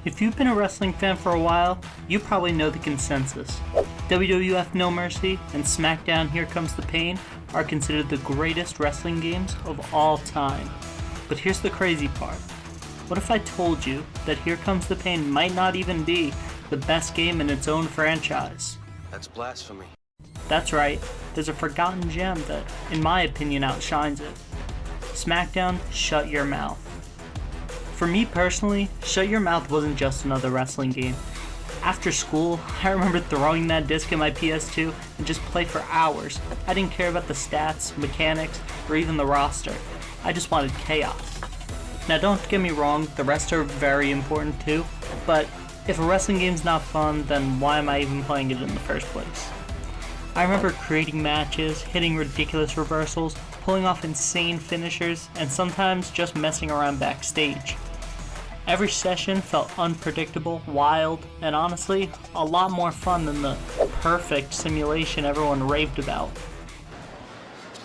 If you've been a wrestling fan for a while, you probably know the consensus. WWF No Mercy and SmackDown Here Comes the Pain are considered the greatest wrestling games of all time. But here's the crazy part. What if I told you that Here Comes the Pain might not even be the best game in its own franchise? That's blasphemy. That's right, there's a forgotten gem that, in my opinion, outshines it. SmackDown Shut Your Mouth. For me personally, Shut Your Mouth wasn't just another wrestling game. After school, I remember throwing that disc in my PS2 and just play for hours. I didn't care about the stats, mechanics, or even the roster. I just wanted chaos. Now don't get me wrong, the rest are very important too, but if a wrestling game's not fun, then why am I even playing it in the first place? I remember creating matches, hitting ridiculous reversals, pulling off insane finishers, and sometimes just messing around backstage. Every session felt unpredictable, wild, and honestly, a lot more fun than the perfect simulation everyone raved about.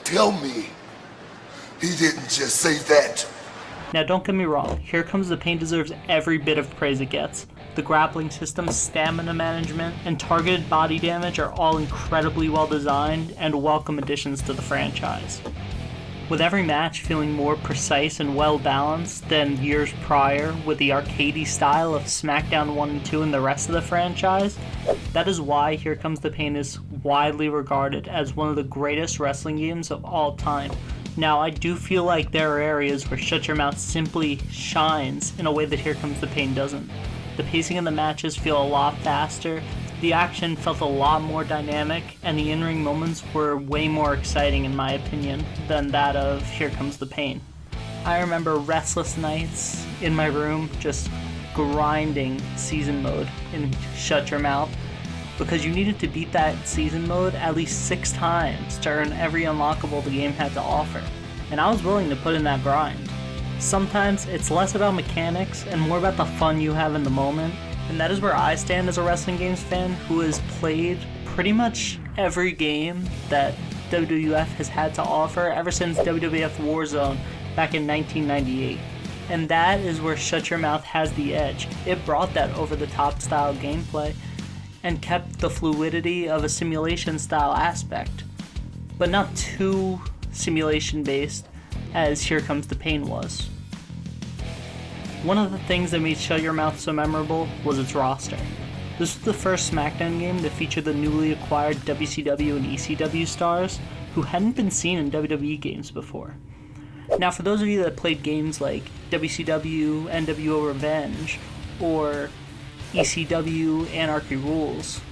Tell me, he didn't just say that. Now don't get me wrong, Here Comes the Pain deserves every bit of praise it gets. The grappling system, stamina management, and targeted body damage are all incredibly well designed and welcome additions to the franchise. With every match feeling more precise and well balanced than years prior with the arcadey style of SmackDown 1 and 2 and the rest of the franchise, that is why Here Comes the Pain is widely regarded as one of the greatest wrestling games of all time. Now, I do feel like there are areas where Shut Your Mouth simply shines in a way that Here Comes the Pain doesn't. The pacing of the matches feel a lot faster, the action felt a lot more dynamic, and the in-ring moments were way more exciting in my opinion than that of Here Comes the Pain. I remember restless nights in my room just grinding season mode in Shut Your Mouth because you needed to beat that season mode at least 6 times to earn every unlockable the game had to offer, and I was willing to put in that grind. Sometimes it's less about mechanics and more about the fun you have in the moment, and that is where I stand as a wrestling games fan who has played pretty much every game that WWF has had to offer ever since WWF Warzone back in 1998. And that is where Shut Your Mouth has the edge. It brought that over-the-top style gameplay and kept the fluidity of a simulation style aspect, but not too simulation based as Here Comes the Pain was. One of the things that made Shut Your Mouth so memorable was its roster. This was the first SmackDown game to feature the newly acquired WCW and ECW stars who hadn't been seen in WWE games before. Now for those of you that played games like WCW NWO Revenge or ECW Anarchy Rules,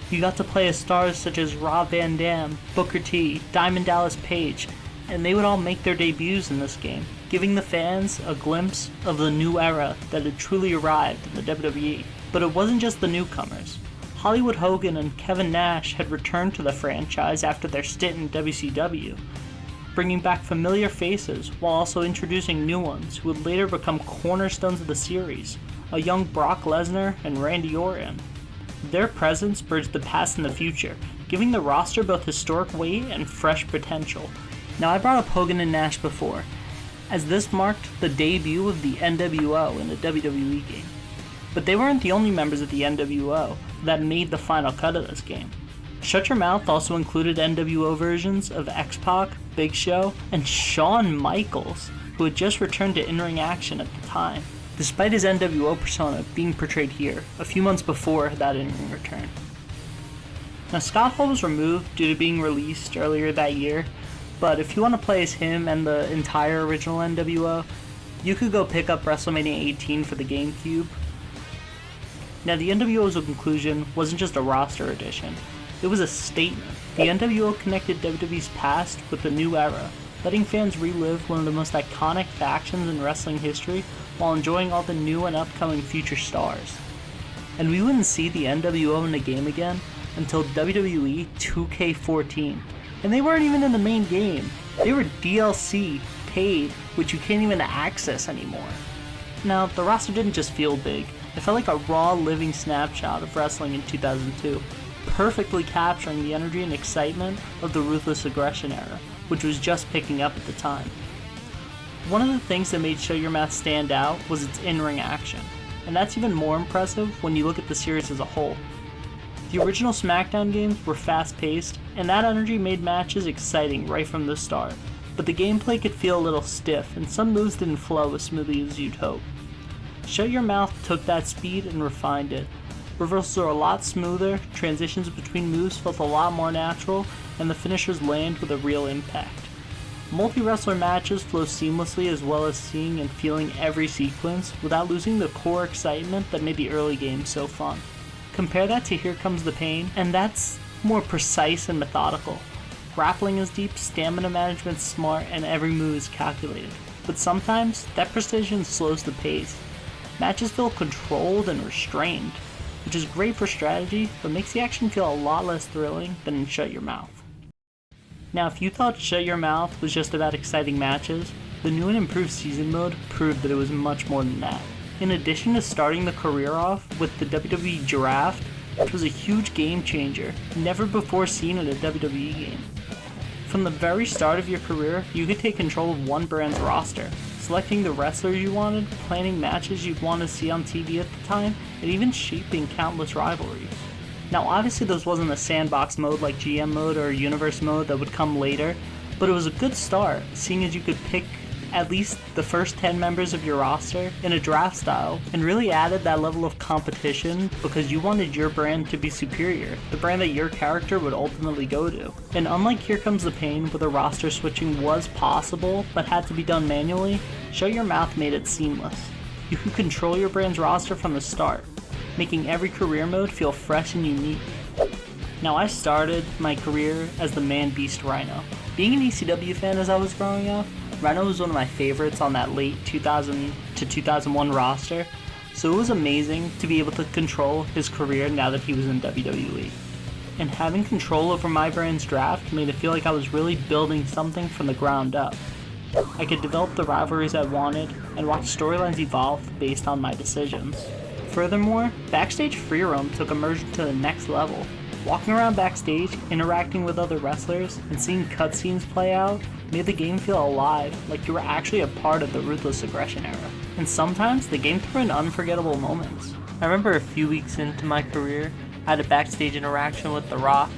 you got to play as stars such as Rob Van Dam, Booker T, Diamond Dallas Page, and they would all make their debuts in this game, giving the fans a glimpse of the new era that had truly arrived in the WWE. But it wasn't just the newcomers. Hollywood Hogan and Kevin Nash had returned to the franchise after their stint in WCW, bringing back familiar faces while also introducing new ones who would later become cornerstones of the series, a young Brock Lesnar and Randy Orton. Their presence bridged the past and the future, giving the roster both historic weight and fresh potential. Now I brought up Hogan and Nash before, as this marked the debut of the NWO in a WWE game. But they weren't the only members of the NWO that made the final cut of this game. Shut Your Mouth also included NWO versions of X-Pac, Big Show, and Shawn Michaels, who had just returned to in-ring action at the time, despite his NWO persona being portrayed here a few months before that in-ring return. Now Scott Hall was removed due to being released earlier that year, but if you want to play as him and the entire original NWO, you could go pick up WrestleMania 18 for the GameCube. Now the NWO's conclusion wasn't just a roster addition, it was a statement. The NWO connected WWE's past with the new era, letting fans relive one of the most iconic factions in wrestling history while enjoying all the new and upcoming future stars. And we wouldn't see the NWO in the game again until WWE 2K14. And they weren't even in the main game. They were DLC, paid, which you can't even access anymore. Now, the roster didn't just feel big. It felt like a raw, living snapshot of wrestling in 2002, perfectly capturing the energy and excitement of the Ruthless Aggression era, which was just picking up at the time. One of the things that made Shut Your Mouth stand out was its in-ring action. and that's even more impressive when you look at the series as a whole. The original SmackDown games were fast-paced, and that energy made matches exciting right from the start, but the gameplay could feel a little stiff, and some moves didn't flow as smoothly as you'd hope. Shut Your Mouth took that speed and refined it. Reversals are a lot smoother, transitions between moves felt a lot more natural, and the finishers land with a real impact. Multi-wrestler matches flow seamlessly, as well as seeing and feeling every sequence without losing the core excitement that made the early games so fun. Compare that to Here Comes the Pain, and that's more precise and methodical. Grappling is deep, stamina management's smart, and every move is calculated. But sometimes, that precision slows the pace. Matches feel controlled and restrained, which is great for strategy, but makes the action feel a lot less thrilling than in Shut Your Mouth. Now, if you thought Shut Your Mouth was just about exciting matches, the new and improved season mode proved that it was much more than that. In addition to starting the career off with the WWE Draft, which was a huge game changer, never before seen in a WWE game. From the very start of your career, you could take control of one brand's roster, selecting the wrestlers you wanted, planning matches you'd want to see on TV at the time, and even shaping countless rivalries. Now obviously this wasn't a sandbox mode like GM mode or universe mode that would come later, but it was a good start, seeing as you could pick at least the first 10 members of your roster in a draft style, and really added that level of competition because you wanted your brand to be superior, the brand that your character would ultimately go to. And unlike Here Comes the Pain, where the roster switching was possible but had to be done manually, Shut Your Mouth made it seamless. You could control your brand's roster from the start, making every career mode feel fresh and unique. Now I started my career as the Man-Beast Rhino. Being an ECW fan as I was growing up, Rhino was one of my favorites on that late 2000 to 2001 roster, so it was amazing to be able to control his career now that he was in WWE. And having control over my brand's draft made it feel like I was really building something from the ground up. I could develop the rivalries I wanted and watch storylines evolve based on my decisions. Furthermore, backstage free roam took immersion to the next level. Walking around backstage, interacting with other wrestlers, and seeing cutscenes play out made the game feel alive, like you were actually a part of the Ruthless Aggression era. And sometimes, the game threw in unforgettable moments. I remember a few weeks into my career, I had a backstage interaction with The Rock,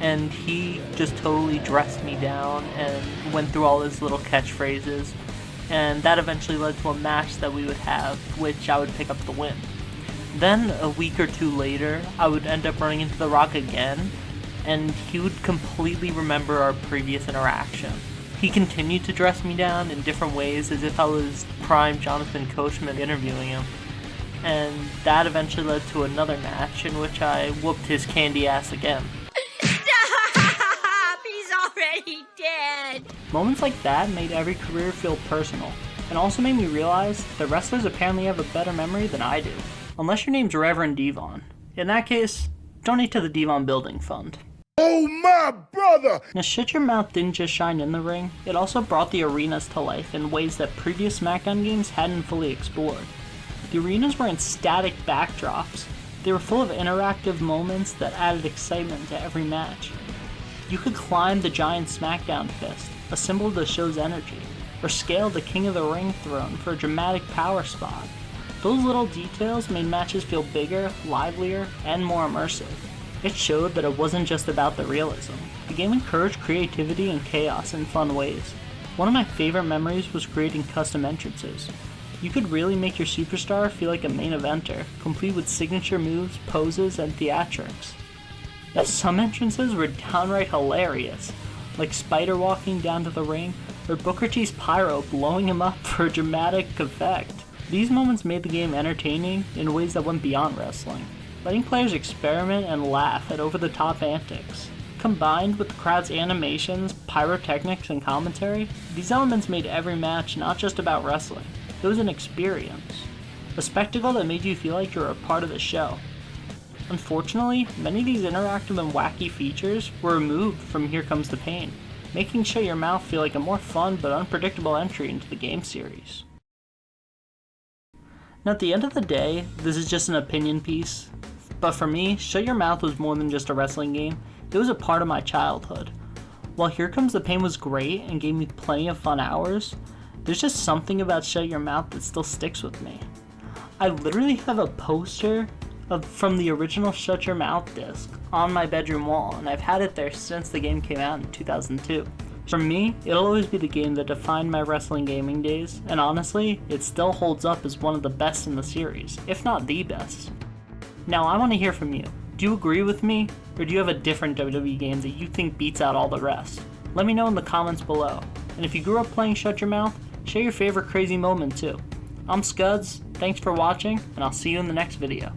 and he just totally dressed me down and went through all his little catchphrases, and that eventually led to a match that we would have, which I would pick up the win. Then, a week or two later, I would end up running into The Rock again, and he would completely remember our previous interaction. He continued to dress me down in different ways as if I was prime Jonathan Coachman interviewing him. And that eventually led to another match in which I whooped his candy ass again. Stop! He's already dead! Moments like that made every career feel personal, and also made me realize that wrestlers apparently have a better memory than I do. Unless your name's Reverend Devon. In that case, donate to the Devon Building Fund. Oh my brother! Now Shut Your Mouth didn't just shine in the ring, it also brought the arenas to life in ways that previous SmackDown games hadn't fully explored. The arenas were in static backdrops. They were full of interactive moments that added excitement to every match. You could climb the giant SmackDown fist, a symbol of the show's energy, or scale the King of the Ring throne for a dramatic power spot. Those little details made matches feel bigger, livelier, and more immersive. It showed that it wasn't just about the realism. The game encouraged creativity and chaos in fun ways. One of my favorite memories was creating custom entrances. You could really make your superstar feel like a main eventer, complete with signature moves, poses, and theatrics. Now some entrances were downright hilarious, like Spider walking down to the ring, or Booker T's pyro blowing him up for a dramatic effect. These moments made the game entertaining in ways that went beyond wrestling, letting players experiment and laugh at over-the-top antics. Combined with the crowd's animations, pyrotechnics, and commentary, these elements made every match not just about wrestling. It was an experience, a spectacle that made you feel like you were a part of the show. Unfortunately, many of these interactive and wacky features were removed from Here Comes the Pain, making Shut Your Mouth feel like a more fun but unpredictable entry into the game series. Now at the end of the day, this is just an opinion piece, but for me, Shut Your Mouth was more than just a wrestling game, it was a part of my childhood. While Here Comes the Pain was great and gave me plenty of fun hours, there's just something about Shut Your Mouth that still sticks with me. I literally have a poster from the original Shut Your Mouth disc on my bedroom wall, and I've had it there since the game came out in 2002. For me, it'll always be the game that defined my wrestling gaming days, and honestly, it still holds up as one of the best in the series, if not the best. Now I want to hear from you. Do you agree with me, or do you have a different WWE game that you think beats out all the rest? Let me know in the comments below. And if you grew up playing Shut Your Mouth, share your favorite crazy moment too. I'm Scuds, thanks for watching, and I'll see you in the next video.